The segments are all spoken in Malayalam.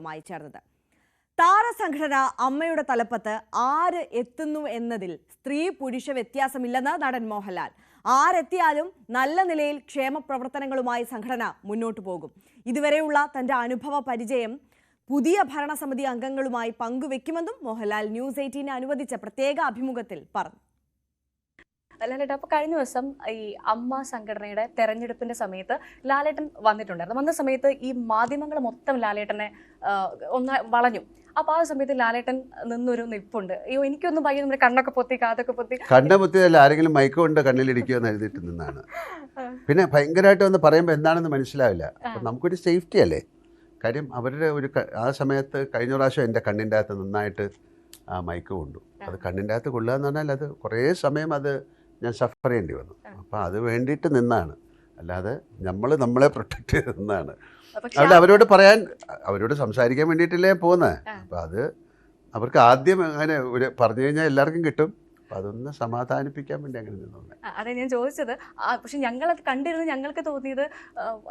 മായി ചേർന്നത്. താരസംഘടന അമ്മയുടെ തലപ്പത്ത് ആര് എത്തുന്നു എന്നതിൽ സ്ത്രീ പുരുഷ വ്യത്യാസമില്ലെന്ന് നടൻ മോഹൻലാൽ. ആരെത്തിയാലും നല്ല നിലയിൽ ക്ഷേമ പ്രവർത്തനങ്ങളുമായി സംഘടന മുന്നോട്ടു പോകും. ഇതുവരെയുള്ള തന്റെ അനുഭവ പരിചയം പുതിയ ഭരണസമിതി അംഗങ്ങളുമായി പങ്കുവെക്കുമെന്നും മോഹൻലാൽ ന്യൂസ് 18 അനുവദിച്ച പ്രത്യേക അഭിമുഖത്തിൽ പറഞ്ഞു. ലാലേട്ടൻ, അപ്പോൾ കഴിഞ്ഞ ദിവസം ഈ അമ്മ സംഘടനയുടെ തെരഞ്ഞെടുപ്പിന്റെ സമയത്ത് ലാലേട്ടൻ വന്നിട്ടുണ്ടായിരുന്നു. വന്ന സമയത്ത് ഈ മാധ്യമങ്ങൾ മൊത്തം ലാലേട്ടനെ ഒന്ന് വളഞ്ഞു. അപ്പൊ ആ സമയത്ത് ലാലേട്ടൻ നിന്നൊരു നിപ്പുണ്ട്. അയ്യോ, എനിക്കൊന്നും ഭയ നമ്മുടെ കണ്ണൊക്കെ പൊത്തി കാതൊക്കെ പൊത്തി. കണ്ണുപൊത്തിയല്ല, ആരെങ്കിലും മൈക്ക് കൊണ്ട് കണ്ണിലിടിക്കുമെന്ന് എഴുതിയിട്ട് നിന്നാണ്. പിന്നെ ഭയങ്കരമായിട്ട് വന്ന് പറയുമ്പോൾ എന്താണെന്ന് മനസ്സിലാവില്ല. അപ്പം നമുക്കൊരു സേഫ്റ്റി അല്ലേ കാര്യം. അവരുടെ ഒരു ആ സമയത്ത് കഴിഞ്ഞ പ്രാവശ്യം എൻ്റെ കണ്ണിൻ്റെ അകത്ത് നന്നായിട്ട് ആ മൈക്ക് കൊണ്ടു. അത് കണ്ണിൻ്റെ അകത്ത് കൊള്ളുക എന്ന് പറഞ്ഞാൽ അത് കുറേ സമയം അത് ഞാൻ സഫർ ചെയ്യേണ്ടി വന്നു. അപ്പം അത് വേണ്ടിയിട്ട് നിന്നാണ്, അല്ലാതെ നമ്മളെ പ്രൊട്ടക്ട് ചെയ്ത് നിന്നാണ്. അവിടെ അവരോട് സംസാരിക്കാൻ വേണ്ടിയിട്ടല്ലേ പോകുന്നത്. അപ്പം അത് അവർക്ക് ആദ്യം അങ്ങനെ ഒരു പറഞ്ഞു കഴിഞ്ഞാൽ എല്ലാവർക്കും കിട്ടും. അപ്പം അതൊന്ന് സമാധാനിപ്പിക്കാൻ വേണ്ടി അങ്ങനെ നിന്നുണ്ട്. അതെ ഞാൻ ചോദിച്ചത്. പക്ഷെ ഞങ്ങളത് കണ്ടിരുന്ന് ഞങ്ങൾക്ക് തോന്നിയത്,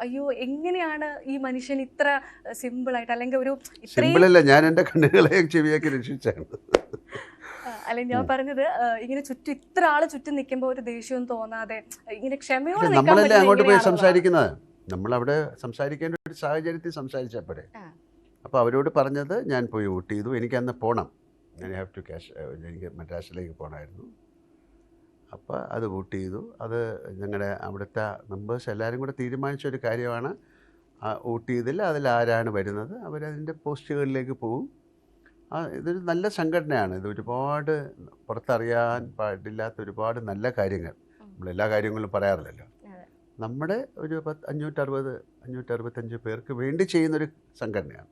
അയ്യോ എങ്ങനെയാണ് ഈ മനുഷ്യൻ ഇത്ര സിമ്പിളായിട്ട്, അല്ലെങ്കിൽ ഒരു സിമ്പിളല്ല, ഞാൻ എൻ്റെ കണ്ണുകളെ ചെവിയാക്കി രക്ഷിച്ചാണ്. അല്ലെങ്കിൽ ഞാൻ പറഞ്ഞത് ഇങ്ങനെ ചുറ്റും ഇത്ര ആള് ചുറ്റും നിൽക്കുമ്പോൾ ഒരു ദേഷ്യവും തോന്നാതെ ഇങ്ങനെ ക്ഷമയോടെ നമ്മളല്ലേ അങ്ങോട്ട് പോയി സംസാരിക്കുന്നത്. നമ്മളവിടെ സംസാരിക്കേണ്ട ഒരു സാഹചര്യത്തിൽ സംസാരിച്ചപ്പോഴേ. അപ്പോൾ അവരോട് പറഞ്ഞത് ഞാൻ പോയി വോട്ട് ചെയ്തു, എനിക്ക് അന്ന് പോകണം, ഞാൻ ഹാവ് ടു എനിക്ക് മദ്രാസിലേക്ക് പോകണമായിരുന്നു. അപ്പോൾ അത് വോട്ട് ചെയ്തു. അത് ഞങ്ങളുടെ അവിടുത്തെ മെമ്പേഴ്സ് എല്ലാവരും കൂടെ തീരുമാനിച്ചൊരു കാര്യമാണ്. വോട്ട് ചെയ്തില്ല, അതിലാരാണ് വരുന്നത് അവരതിൻ്റെ പോസ്റ്റുകളിലേക്ക് പോകും. ഇതൊരു നല്ല സംഘടനയാണ്. ഇത് ഒരുപാട് പുറത്തറിയാൻ പാടില്ലാത്ത ഒരുപാട് നല്ല കാര്യങ്ങൾ, നമ്മളെല്ലാ കാര്യങ്ങളും പറയാറില്ലല്ലോ. നമ്മുടെ ഒരു 565 പേർക്ക് വേണ്ടി ചെയ്യുന്നൊരു സംഘടനയാണ്.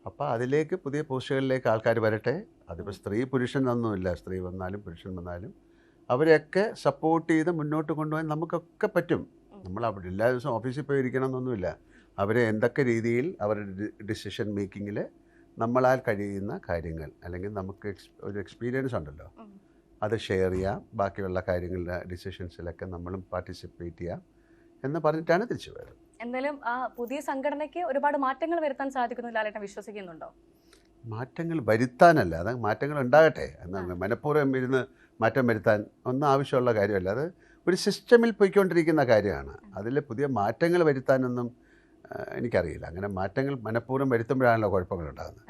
അപ്പോൾ അതിലേക്ക് പുതിയ പോസ്റ്റുകളിലേക്ക് ആൾക്കാർ വരട്ടെ. അതിപ്പോൾ സ്ത്രീ പുരുഷൻ ഒന്നുമില്ല, സ്ത്രീ വന്നാലും പുരുഷൻ വന്നാലും അവരെയൊക്കെ സപ്പോർട്ട് ചെയ്ത് മുന്നോട്ട് കൊണ്ടുപോകാൻ നമുക്കൊക്കെ പറ്റും. നമ്മൾ അവിടെ എല്ലാ ദിവസവും ഓഫീസിൽ പോയി ഇരിക്കണം എന്നൊന്നുമില്ല. അവരെ എന്തൊക്കെ രീതിയിൽ അവരുടെ ഡിസിഷൻ മേക്കിങ്ങിൽ നമ്മളാൽ കഴിയുന്ന കാര്യങ്ങൾ, അല്ലെങ്കിൽ നമുക്ക് ഒരു എക്സ്പീരിയൻസ് ഉണ്ടല്ലോ, അത് ഷെയർ ചെയ്യാം. ബാക്കിയുള്ള കാര്യങ്ങളുടെ ഡിസിഷൻസിലൊക്കെ നമ്മളും പാർട്ടിസിപ്പേറ്റ് ചെയ്യാം എന്ന് പറഞ്ഞിട്ടാണ് തിരിച്ചു പോയത്. എന്തായാലും ആ പുതിയ സംഘടനയ്ക്ക് ഒരുപാട് മാറ്റങ്ങൾ വരുത്താൻ സാധിക്കുന്നു ലാലേട്ടൻ വിശ്വസിക്കുന്നുണ്ടോ? മാറ്റങ്ങൾ വരുത്താനല്ല, അത് മാറ്റങ്ങൾ ഉണ്ടാകട്ടെ എന്നാണ്. മനഃപൂർവ്വം ഇരുന്ന് മാറ്റം വരുത്താൻ ഒന്നും ആവശ്യമുള്ള കാര്യമല്ല. അത് ഒരു സിസ്റ്റമിൽ പോയിക്കൊണ്ടിരിക്കുന്ന കാര്യമാണ്. അതിൽ പുതിയ മാറ്റങ്ങൾ വരുത്താനൊന്നും എനിക്കറിയില്ല. അങ്ങനെ മാറ്റങ്ങൾ മനഃപൂർവ്വം വരുത്തുമ്പോഴാണല്ലോ കുഴപ്പങ്ങളുണ്ടാകുന്നത്.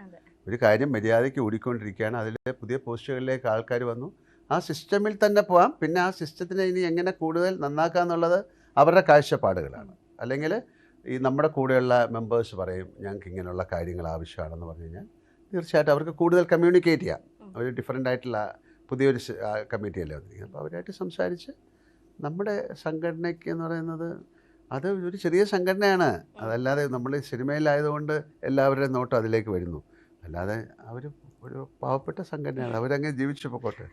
ഒരു കാര്യം മര്യാദയ്ക്ക് ഓടിക്കൊണ്ടിരിക്കുകയാണ്, അതിൽ പുതിയ പോസ്റ്റുകളിലേക്ക് ആൾക്കാർ വന്നു, ആ സിസ്റ്റമിൽ തന്നെ പോകാം. പിന്നെ ആ സിസ്റ്റത്തിനെ ഇനി എങ്ങനെ കൂടുതൽ നന്നാക്കുക എന്നുള്ളത് അവരുടെ കാഴ്ചപ്പാടുകളാണ്. അല്ലെങ്കിൽ ഈ നമ്മുടെ കൂടെയുള്ള മെമ്പേഴ്സ് പറയും ഞങ്ങൾക്ക് ഇങ്ങനെയുള്ള കാര്യങ്ങൾ ആവശ്യമാണെന്ന് പറഞ്ഞു കഴിഞ്ഞാൽ തീർച്ചയായിട്ടും അവർക്ക് കൂടുതൽ കമ്മ്യൂണിക്കേറ്റ് ചെയ്യാം. ഒരു ഡിഫറെൻ്റ് ആയിട്ടുള്ള പുതിയൊരു കമ്മിറ്റിയല്ലേ വന്നിരിക്കുന്നത്. അപ്പോൾ അവരായിട്ട് സംസാരിച്ച് നമ്മുടെ സംഘടനയ്ക്ക് എന്ന് പറയുന്നത് അത് ഒരു ചെറിയ സംഘടനയാണ്. അതല്ലാതെ നമ്മൾ സിനിമയിലായതുകൊണ്ട് എല്ലാവരുടെയും നോട്ടം അതിലേക്ക് വരുന്നു. അല്ലാതെ അവർ ഒരു പാവപ്പെട്ട സംഘടനയാണ്, അവരങ്ങനെ ജീവിച്ചു പോയിക്കോട്ടെ.